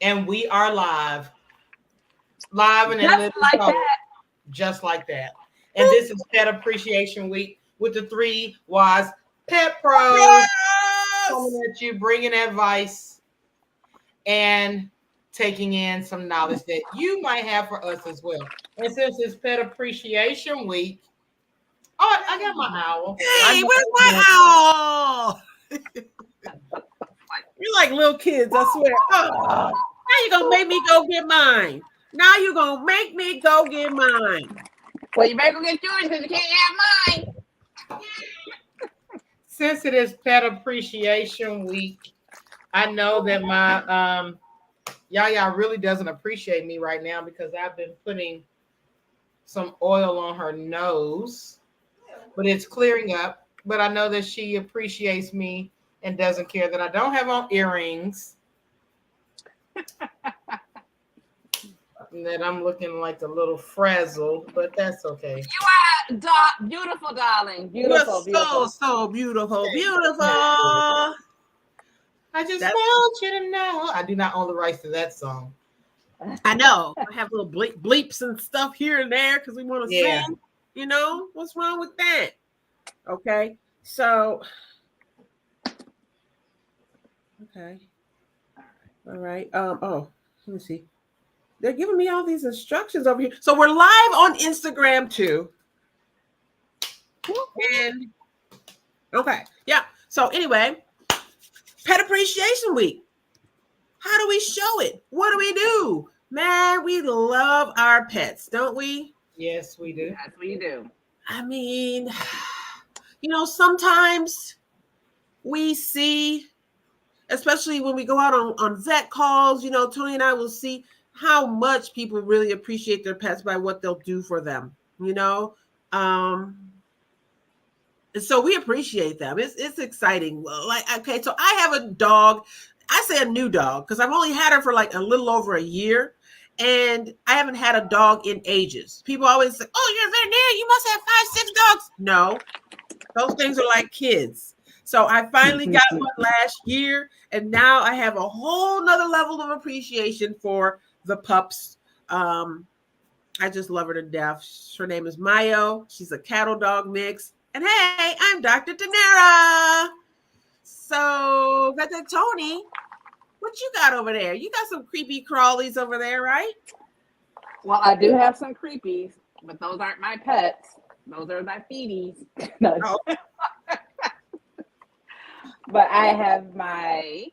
And we are live and in Just living like color, that. just like that. And this is Pet Appreciation Week with the three wise pet pros coming Yes! at you, bringing advice and taking in some knowledge that you might have for us as well. And since it's Pet Appreciation Week, oh, I got my owl. I Hey, know where's my owl? You're like little kids, I swear. Oh, now you're gonna make me go get mine. Now you're gonna make me go get mine. Well, you better go get yours because you can't have mine. since it is Pet Appreciation Week, I know that my Yaya really doesn't appreciate me right now because I've been putting some oil on her nose, but it's clearing up. But I know that she appreciates me and doesn't care that I don't have on earrings and that I'm looking like a little frazzled, but that's okay. Beautiful, darling. You're Beautiful, so, beautiful. so beautiful. Beautiful. Thank you. I just That's, want you to know I do not own the rights to that song. I know. I have little bleeps and stuff here and there because we want to Yeah. sing. You know, what's wrong with that? Okay. So, okay. All right. Let me see. They're giving me all these instructions over here. So we're live on Instagram too. And okay. Yeah. So anyway, Pet Appreciation Week. How do we show it? What do we do? Man, we love our pets, don't we? Yes, we do. That's what you do. I mean, sometimes we see, especially when we go out on vet calls, Tony and I will see how much people really appreciate their pets by what they'll do for them, Um, and so we appreciate them. It's exciting. Okay, so I have a dog. I say a new dog because I've only had her for like a little over a year. And I haven't had a dog in ages. People always say, "Oh, you're a veterinarian. You must have 5, 6 dogs." No, those things are like kids. So I finally got one last year, and now I have a whole nother level of appreciation for the pups. I just love her to death. Her name is Mayo. She's a cattle dog mix. And hey, I'm Dr. Danera. So, Dr. Tony, what you got over there? You got some creepy crawlies over there, right? Well, I do have some creepies, but those aren't my pets. Those are my feeties. No. Oh. But I have my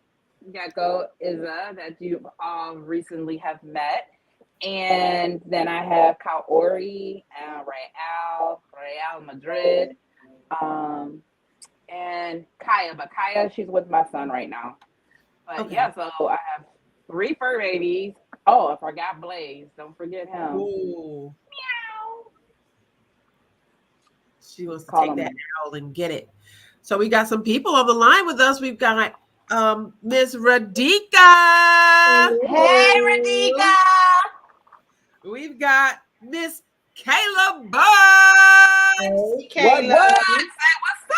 gecko Izza that you all recently have met. And then I have Kaori, Real Madrid, and Kaya. But Kaya, she's with my son right now. But Okay. yeah, so I have 3 fur babies. Oh, I forgot Blaze. Don't forget him. Ooh. Meow. She wants to Call take him. that owl and get it. So we got some people on the line with us. We've got Miss Radhika. Hey, Radhika. We've got Miss Kayla Burns. Hey, What? Kayla. Say what's up?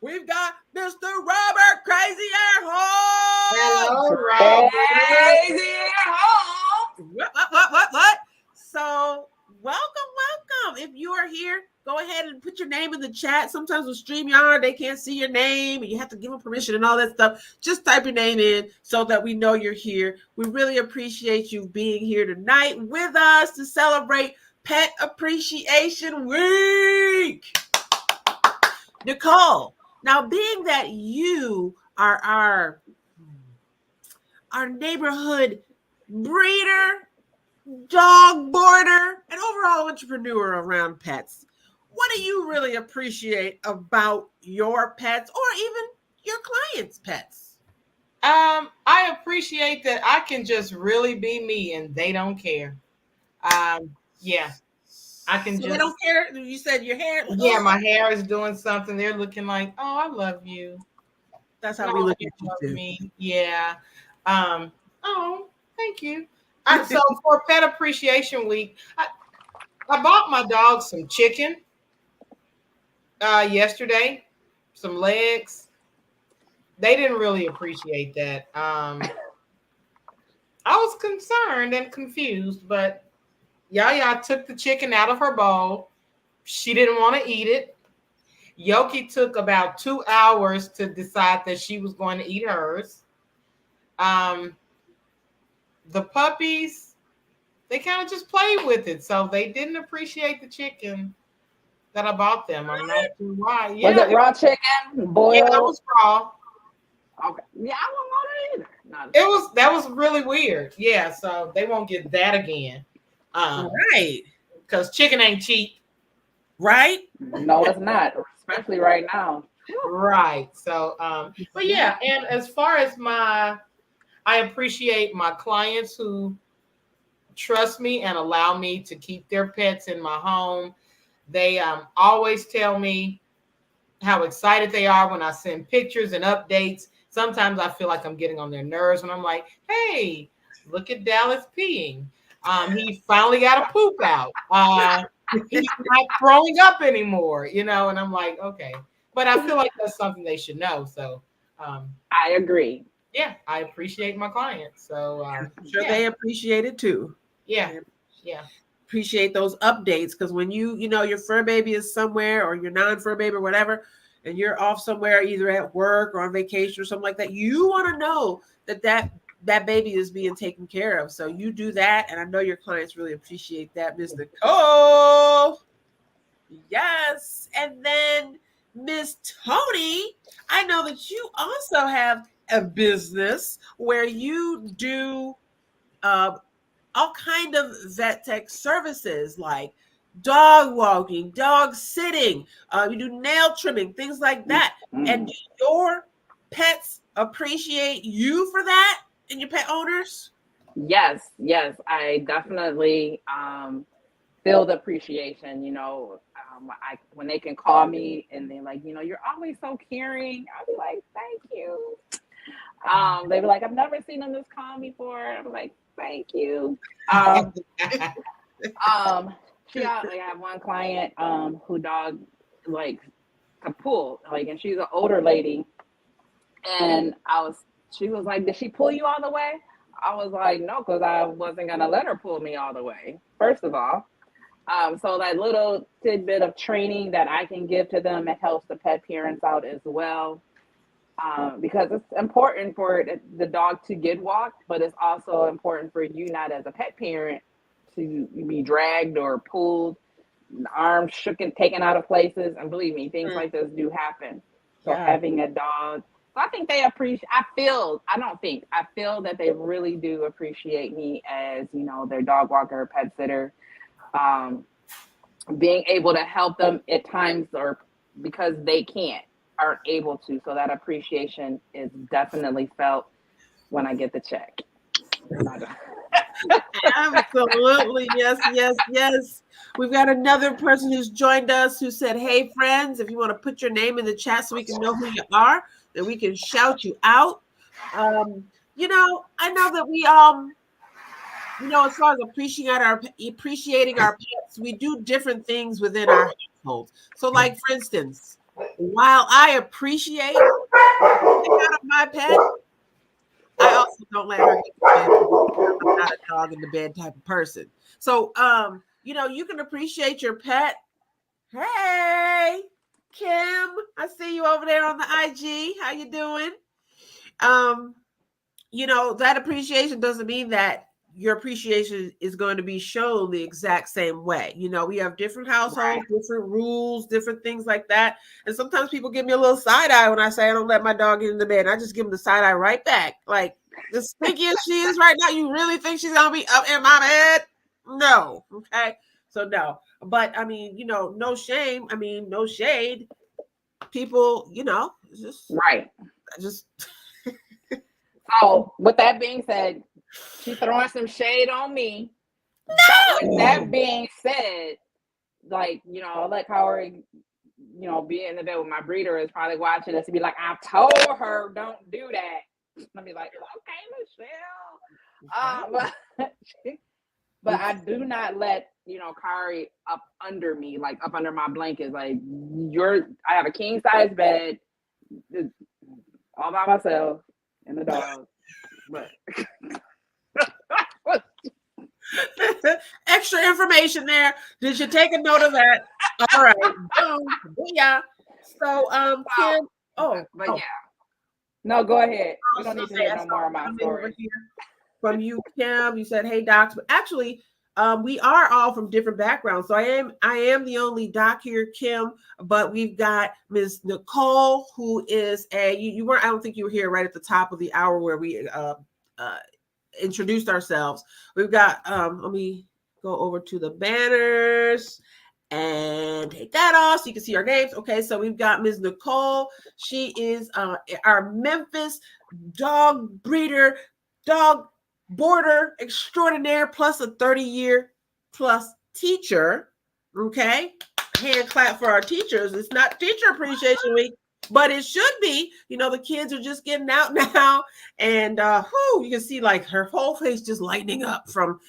We've got Mr. Robert Crazy Air Horse. Hello, Rob. Crazy home. What? So welcome. If you are here, go ahead and put your name in the chat. Sometimes with StreamYard, they can't see your name and you have to give them permission and all that stuff. Just type your name in so that we know you're here. We really appreciate you being here tonight with us to celebrate Pet Appreciation Week. Nicole, now being that you are our neighborhood breeder, dog boarder, and overall entrepreneur around pets, what do you really appreciate about your pets or even your clients' pets? I appreciate that I can just really be me and they don't care. Yeah, I can So just. they don't care. You said your hair. Yeah, my hair is doing something. They're looking like, oh, I love you. That's how we Oh, look you at you love too. me. Yeah. Oh, thank you. So for Pet Appreciation Week, I bought my dog some chicken yesterday, some legs. They didn't really appreciate that. I was concerned and confused, but Yaya took the chicken out of her bowl. She didn't want to eat it. Yoki took about 2 hours to decide that she was going to eat hers. Um, the puppies, they kind of just played with it, so they didn't appreciate the chicken that I bought them. I'm not sure why. Was Yeah, it raw chicken, yeah, it boiled? was raw. Okay. Yeah, I don't want it either. Not That was really weird. Yeah, so they won't get that again. Right. Because chicken ain't cheap. Right. No, it's not, especially right now. Right. So, but yeah, and as far as I appreciate my clients who trust me and allow me to keep their pets in my home. They always tell me how excited they are when I send pictures and updates. Sometimes I feel like I'm getting on their nerves when I'm like, hey, look at Dallas peeing. He finally got a poop out. He's not throwing up anymore, and I'm like, okay. But I feel like that's something they should know. So I agree. yeah, I appreciate my clients. So I'm sure they appreciate it too. Yeah. Appreciate those updates, because when your fur baby is somewhere, or your non-fur baby or whatever, and you're off somewhere either at work or on vacation or something like that, you want to know that baby is being taken care of. So you do that, and I know your clients really appreciate that, Mr. Cole. Yes. And then Miss Tony, I know that you also have a business where you do all kind of vet tech services, like dog walking, dog sitting, you do nail trimming, things like that. And do your pets appreciate you for that, and your pet owners? Yes, I definitely feel the appreciation. When they can call me and they're like, you're always so caring. I'll be like, thank you. They be like, I've never seen them this calm before. I'm like, thank you. I have one client who dog likes to pull, and she's an older lady, and she was like, did she pull you all the way? I was like, no, because I wasn't gonna let her pull me all the way, first of all. So that little tidbit of training that I can give to them, it helps the pet parents out as well. Because it's important for the dog to get walked, but it's also important for you, not as a pet parent, to be dragged or pulled, arms shook and taken out of places. And believe me, things like this do happen. So having a dog, so I think they appreciate, I feel that they really do appreciate me as, their dog walker, pet sitter, being able to help them at times, or because they aren't able to. So that appreciation is definitely felt when I get the check. Absolutely. Yes. We've got another person who's joined us who said, hey friends, if you want to put your name in the chat so we can know who you are, then we can shout you out. I know that we as far as appreciating our pets, we do different things within our household. So like, for instance, while I appreciate out of my pet, I also don't let her get to bed. I'm not a dog in the bed type of person. So, you can appreciate your pet. Hey, Kim, I see you over there on the IG. How you doing? That appreciation doesn't mean that your appreciation is going to be shown the exact same way. We have different households, different rules, different things like that. And sometimes people give me a little side eye when I say I don't let my dog get in the bed. I just give them the side eye right back. Like, as stinky as she is right now, you really think she's going to be up in my bed? No. Okay. So no. But I mean, no shame. I mean, no shade. People, just. So with that being said, she's throwing some shade on me. No! With that being said, I'll let Howard, be in the bed with my breeder is probably watching us and be like, I told her don't do that. I'll be like, okay, Michelle. But I do not let, Kari up under me, like up under my blankets. Like I have a king size bed all by myself and the dog. But Extra information there. Did you take a note of that? All right. Yeah. So, Kim. But yeah. No, go ahead. We don't need to hear no more of my stories. From you, Kim. You said, "Hey, docs," but actually, we are all from different backgrounds. So I am the only doc here, Kim. But we've got Ms. Nicole, who is you weren't. I don't think you were here right at the top of the hour where we introduced ourselves. We've got. Let me go over to the banners and take that off so you can see our names. Okay, so we've got Ms. Nicole. She is our Memphis dog breeder, dog boarder extraordinaire, plus a 30-year plus teacher. Okay, hand clap for our teachers. It's not Teacher Appreciation Week, but it should be. You know, the kids are just getting out now, and you can see like her whole face just lightening up from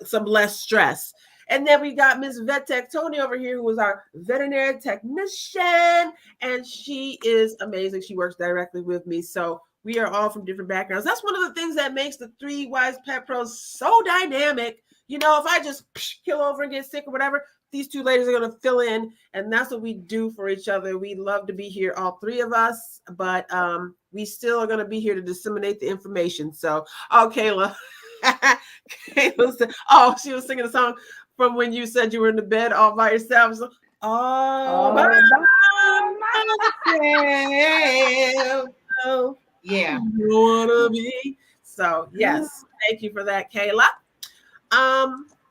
some less stress. And then we got Miss Vet Tech Tony over here, who is our veterinary technician, and she is amazing. She works directly with me. So we are all from different backgrounds. That's one of the things that makes the Three Wise Pet Pros so dynamic. You know, if I just kill over and get sick or whatever, these two ladies are going to fill in, and that's what we do for each other. We love to be here, all three of us, but we still are going to be here to disseminate the information. So, Kayla. Kayla said, she was singing a song from when you said you were in the bed all by yourself. So, by myself. Yeah. You wanna be. So yes, thank you for that, Kayla.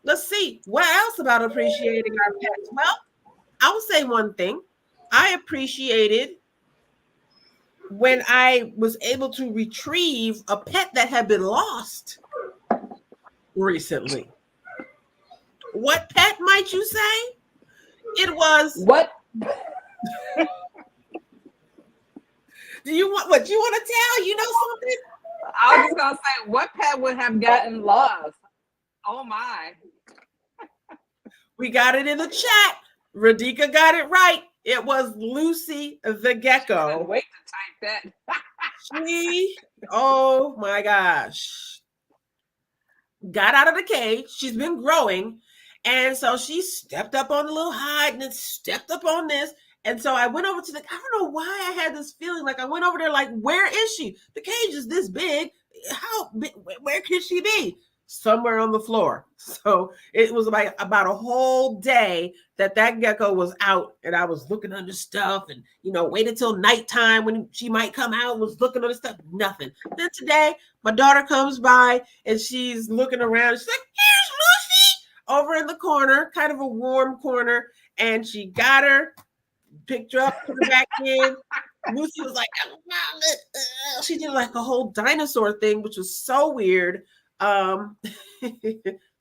Let's see what else about appreciating our pets. Well, I will say one thing. I appreciated when I was able to retrieve a pet that had been lost recently. What pet might you say? It was what? Do you want what you want to tell? You know something? I was just gonna say, what pet would have gotten lost? Oh my! We got it in the chat. Radhika got it right. It was Lucy the gecko. Wait to type that. She, oh my gosh, got out of the cage. She's been growing, and so she stepped up on the little hide and then stepped up on this. And so I went over to I don't know why I had this feeling like I went over there like, where is she? The cage is this big. How big? Where could she be? Somewhere on the floor. So it was like about a whole day that gecko was out, and I was looking under stuff and, waited till nighttime when she might come out, was looking under stuff, nothing. Then today, my daughter comes by and she's looking around. She's like, here's Lucy over in the corner, kind of a warm corner. And she got her, picked her up, put her back in. Lucy was like, she did like a whole dinosaur thing, which was so weird.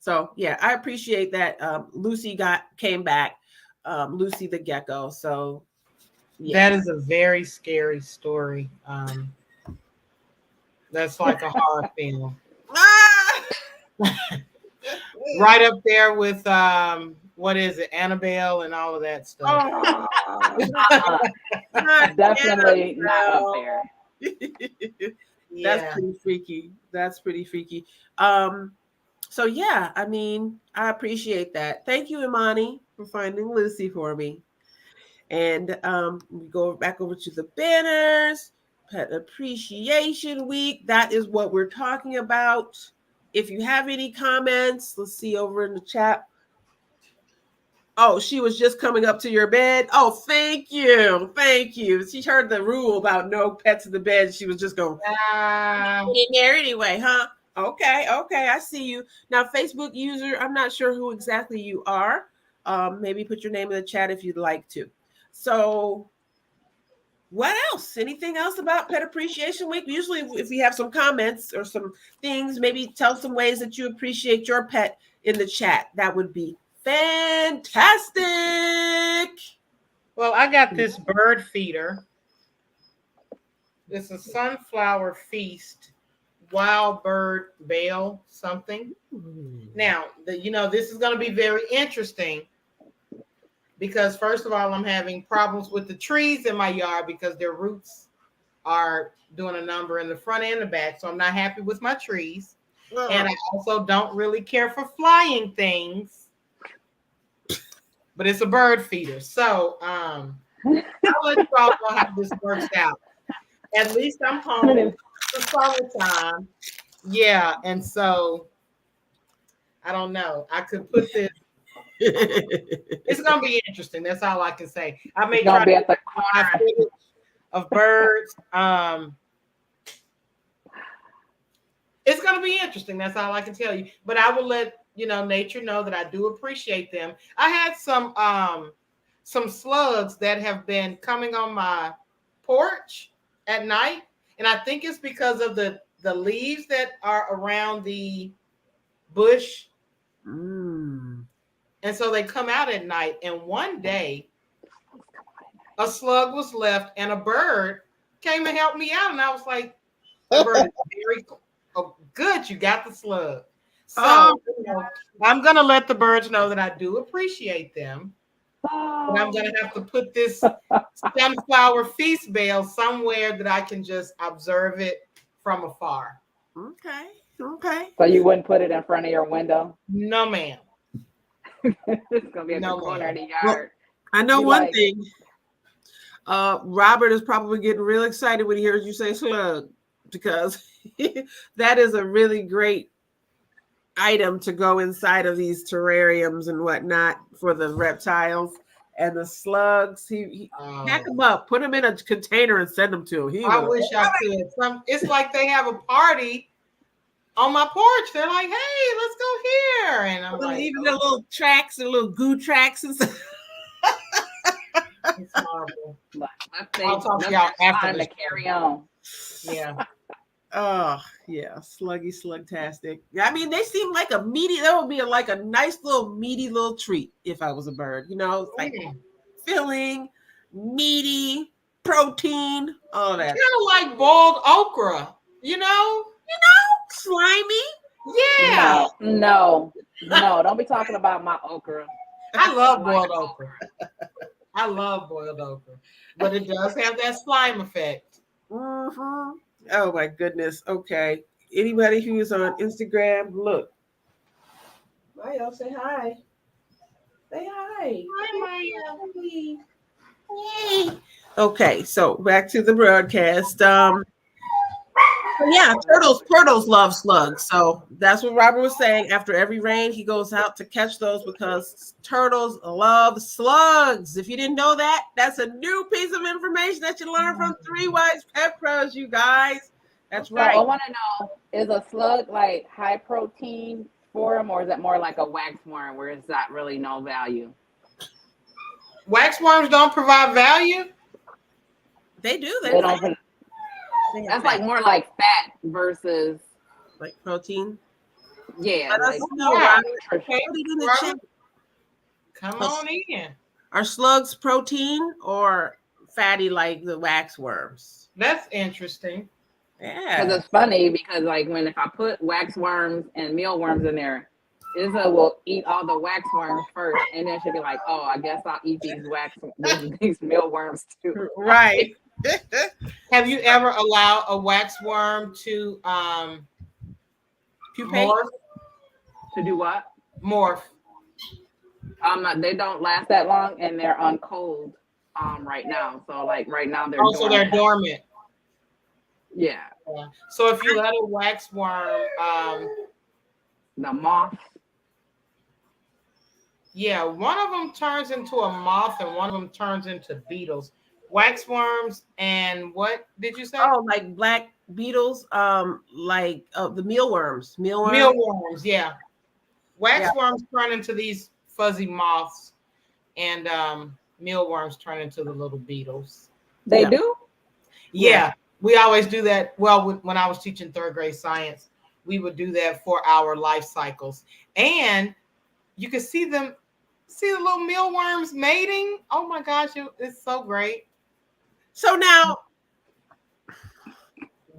So yeah, I appreciate that. Lucy came back, Lucy the gecko. So yeah. That is a very scary story. That's like a horror film. Right up there with what is it, Annabelle and all of that stuff. Definitely not up there. That's pretty freaky. So yeah, I mean, I appreciate that. Thank you, Imani, for finding Lucy for me. And we go back over to the banners. Pet Appreciation Week. That is what we're talking about. If you have any comments, let's see over in the chat. Oh, she was just coming up to your bed. Oh, thank you. Thank you. She heard the rule about no pets in the bed. She was just going, in there anyway, huh? Okay. I see you. Now, Facebook user, I'm not sure who exactly you are. Maybe put your name in the chat if you'd like to. So what else? Anything else about Pet Appreciation Week? Usually if we have some comments or some things, maybe tell some ways that you appreciate your pet in the chat. That would be fantastic. Well, I got this bird feeder. This is Sunflower Feast Wild Bird Bale something. Now, this is going to be very interesting because first of all, I'm having problems with the trees in my yard because their roots are doing a number in the front and the back. So I'm not happy with my trees. And I also don't really care for flying things, but it's a bird feeder. So I'll let you all know how this works out. At least I'm home. It's the summertime. Yeah, and so I don't know. I could put this. It's gonna be interesting. That's all I can say. I may try to be at the my corner. footage of birds. It's gonna be interesting. That's all I can tell you. But I will let nature know that I do appreciate them. I had some slugs that have been coming on my porch at night, and I think it's because of the leaves that are around the bush. And so they come out at night. And one day, a slug was left, and a bird came and helped me out. And I was like, "The bird is very good. You got the slug." So I'm gonna let the birds know that I do appreciate them. But I'm gonna have to put this sunflower feast bale somewhere that I can just observe it from afar. Okay. So you wouldn't put it in front of your window? No, ma'am. It's gonna be in the corner of the yard. Well, I know one thing. Robert is probably getting real excited when he hears you say slug, because that is a really great item to go inside of these terrariums and whatnot for the reptiles and the slugs. He pack them up, put them in a container, and send them to him. I wish I could. It's like they have a party on my porch. They're like, "Hey, let's go here," and I'm like, even the little tracks, the little goo tracks and stuff. It's horrible. I'll talk to y'all after this. Carry on. Yeah. Oh yeah, slugtastic. I mean, they seem like a meaty. That would be like a nice little meaty little treat if I was a bird. Like filling, meaty, protein, all that. Kind of like boiled okra. Slimy. Yeah. No, don't be talking about my okra. I love boiled okra. I love boiled okra, but it does have that slime effect. Mm-hmm. Oh my goodness. Okay. Anybody who is on Instagram, look. Maya, say hi. Say hi. Hi, Maya. Yay. Okay, so back to the broadcast. Yeah, turtles love slugs. So that's what Robert was saying. After every rain, he goes out to catch those because turtles love slugs. If you didn't know that, that's a new piece of information that you learned from Three Wise Pet Pros, you guys. That's right. I want to know, is a slug like high protein for them, or is it more like a waxworm where it's not really no value? Waxworms don't provide value? They do. They don't. That's like more like fat versus like protein. Yeah. Let us know. Put it in the chat. Come on in. Are slugs protein or fatty like the waxworms? That's interesting. Yeah. Because it's funny because if I put waxworms and mealworms in there, Izza will eat all the waxworms first, and then she'll be like, "Oh, I guess I'll eat these mealworms too." Right. Have you ever allowed a waxworm to morph? To do what? Morph. They don't last that long, and they're on cold right now. So right now they're dormant. They're dormant. Yeah. So if you let a waxworm, the moth. Yeah, one of them turns into a moth, and one of them turns into beetles. Waxworms and what did you say? Oh, like black beetles, the mealworms. Mealworms, yeah. Waxworms turn into these fuzzy moths, and mealworms turn into the little beetles. They do? Yeah, we always do that. Well, when I was teaching third grade science, we would do that for our life cycles. And you could see the little mealworms mating. Oh my gosh, it's so great. So now,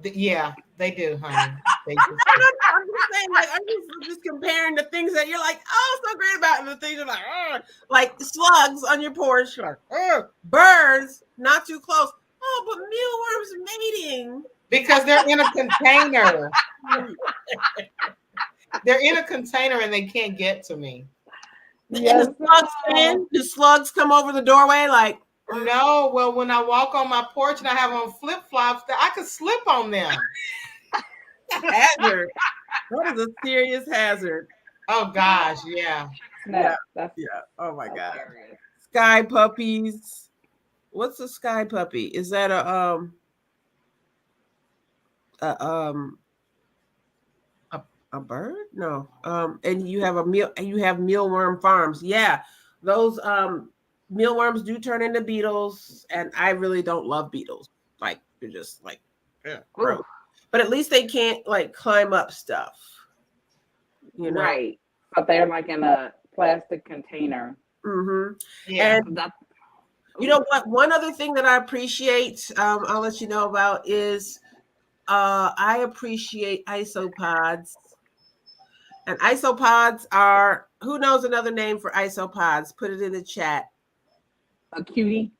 yeah, they do, honey. They do. I'm just saying, I'm just comparing the things that you're like, oh, so great about, and the things you're like slugs on your porch, birds not too close. Oh, but mealworms mating because they're in a container. They're in a container and they can't get to me. And the slugs can? The slugs come over the doorway like? No, well, when I walk on my porch and I have on flip-flops, that I could slip on them. Hazard. That is a serious hazard. Oh gosh, yeah. No, Yeah. Oh my God. hilarious. Sky puppies. What's a sky puppy? Is that a bird? No. And you have mealworm farms. Yeah. Those mealworms do turn into beetles, and I really don't love beetles. Like they're just like gross. But at least they can't like climb up stuff. You know? Right. But they're like in a plastic container. Mm-hmm. Yeah. And you know what? One other thing that I appreciate, I'll let you know about is I appreciate isopods. And isopods are, who knows another name for isopods? Put it in the chat. A cutie.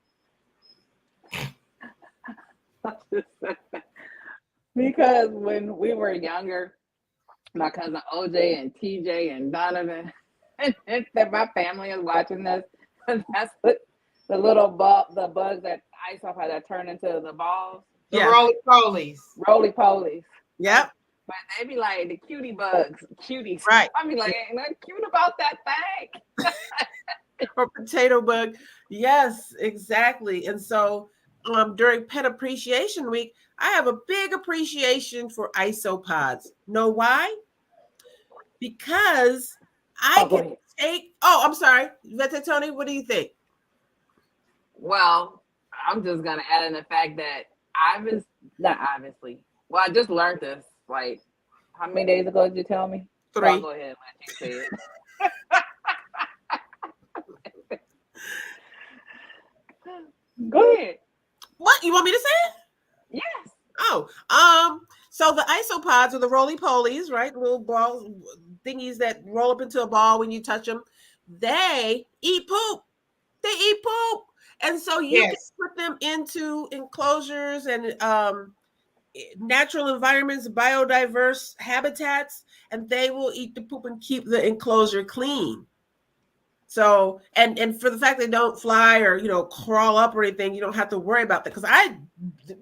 Because when we were younger, my cousin OJ and TJ and Donovan, and that my family is watching this, that's what the little the bugs that isopod that turn into the balls. The roly-polies. Roly-polies. Yep. But they be like the cutie bugs, cuties. Right. I be like, ain't nothing cute about that thing. Or potato bug. Yes, exactly. And so during Pet Appreciation Week, I have a big appreciation for isopods. Know why? Because I can take. Oh, I'm sorry, Vete Tony. What do you think? Well, I'm just gonna add in the fact that not obviously. Well, I just learned this. Like, how many days ago did you tell me? 3. I'll go ahead and let you say it. Go ahead. What? You want me to say it? Yes. Oh, so the isopods are the roly-polies, right? Little ball thingies that roll up into a ball when you touch them. They eat poop. They eat poop. And so you can put them into enclosures and natural environments, biodiverse habitats, and they will eat the poop and keep the enclosure clean. So, and for the fact they don't fly or, crawl up or anything, you don't have to worry about that. Because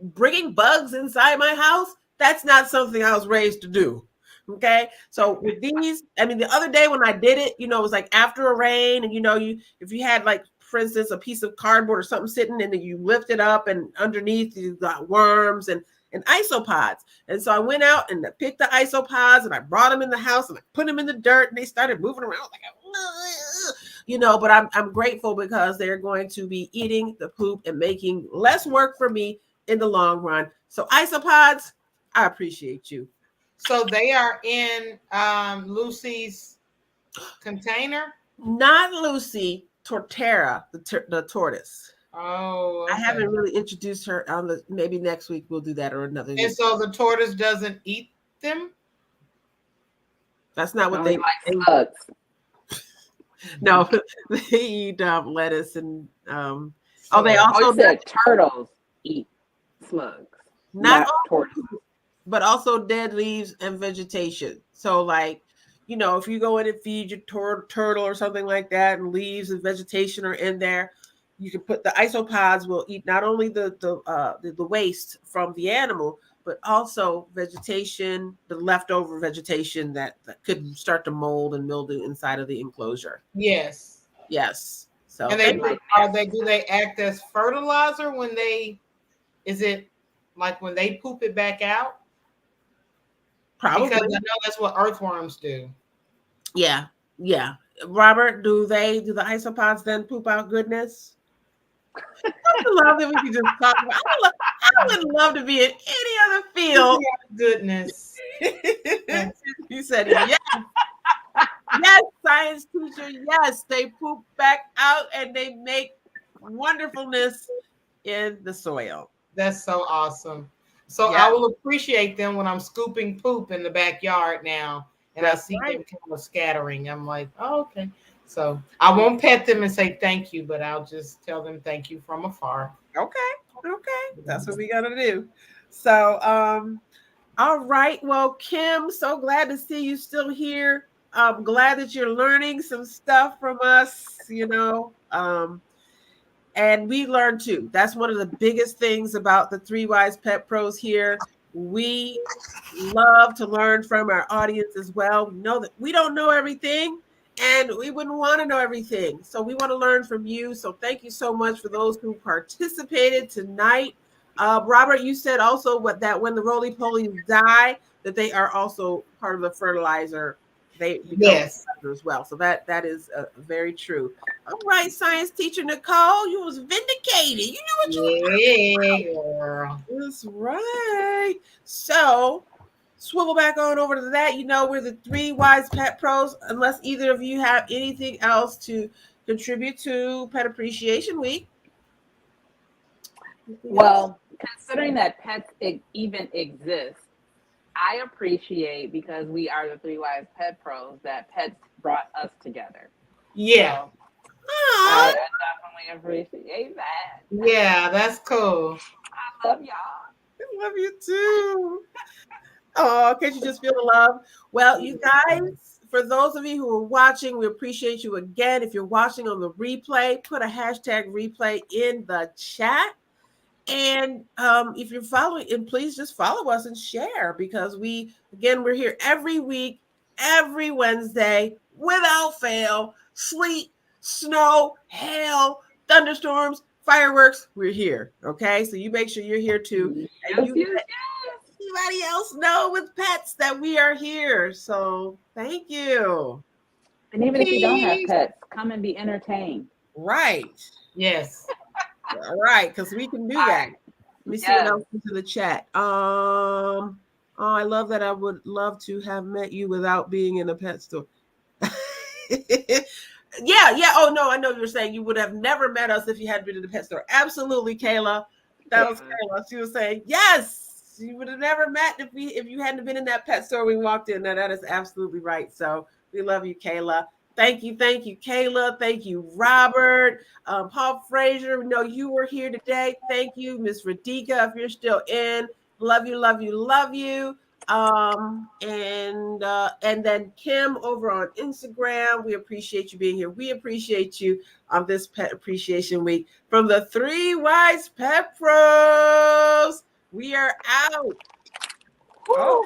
bringing bugs inside my house, that's not something I was raised to do. Okay. So with these, the other day when I did it, it was like after a rain and, if you had like, for instance, a piece of cardboard or something sitting and then you lift it up and underneath you got worms and isopods. And so I went out and I picked the isopods and I brought them in the house and I put them in the dirt and they started moving around like, but I'm grateful because they're going to be eating the poop and making less work for me in the long run. So isopods, I appreciate you. So they are in Lucy's container? Not Lucy, Torterra, the tortoise. Oh, okay. I haven't really introduced her. Maybe next week we'll do that or another. And so the tortoise doesn't eat them? That's not what they like slugs. No, they eat lettuce and they also said turtles eat slugs. Not tortoises, but also dead leaves and vegetation. So like, if you go in and feed your turtle or something like that, and leaves and vegetation are in there, you can put the isopods will eat not only the waste from the animal, but also vegetation, the leftover vegetation that could start to mold and mildew inside of the enclosure. Yes. So and do they act as fertilizer is it like when they poop it back out? Probably. Because I know that's what earthworms do. Yeah. Robert, do the isopods then poop out goodness? I would love that we could just talk about. I would love to be in any other field. Goodness. You said yes. Yes, science teacher. Yes, they poop back out and they make wonderfulness in the soil. That's so awesome. So I will appreciate them when I'm scooping poop in the backyard now, and I see them kind of scattering. I'm like, oh, okay. So I won't pet them and say thank you, but I'll just tell them thank you from afar. Okay. That's what we gotta do. So All right. Well, Kim, so glad to see you still here. I'm glad that you're learning some stuff from us, and we learn too. That's one of the biggest things about the Three Wise Pet Pros here. We love to learn from our audience as well. We know that we don't know everything and we wouldn't want to know everything. So we want to learn from you. So thank you so much for those who participated tonight. Robert, you said also that when the roly-polies die, that they are also part of the fertilizer. They become Yes. as well. So that is very true. All right, science teacher Nicole, you was vindicated. You knew what you Yeah, girl. That's right. So swivel back on over to that. We're the Three Wise Pet Pros. Unless either of you have anything else to contribute to Pet Appreciation Week. Well, considering that pets even exist, I appreciate, because we are the Three Wise Pet Pros, that pets brought us together. Yeah. So I definitely appreciate that. Yeah, that's cool. I love y'all. I love you too. Oh, can't you just feel the love? Well, you guys, for those of you who are watching, we appreciate you again. If you're watching on the replay, put a hashtag replay in the chat. And if you're following, and please just follow us and share, because we're here every week, every Wednesday, without fail. Sleet, snow, hail, thunderstorms, fireworks, we're here. Okay, so you make sure you're here too. And you let anybody else know with pets that we are here. So thank you. And even if you don't have pets, come and be entertained. Right. Yes. All right, because we can do that. Let me see what else into the chat. Oh, I love that. I would love to have met you without being in a pet store. Yeah. Oh no, I know you were saying you would have never met us if you hadn't been in the pet store. Absolutely, Kayla. That was Kayla. She was saying, yes, you would have never met if you hadn't been in that pet store we walked in. Now that is absolutely right. So we love you, Kayla. Thank you, Kayla. Thank you, Robert. Paul Frazier, we know you were here today. Thank you, Miss Radika, if you're still in. Love you, love you, love you. And then Kim over on Instagram, we appreciate you being here. We appreciate you on this Pet Appreciation Week from the Three Wise Pet Pros. We are out. Oh,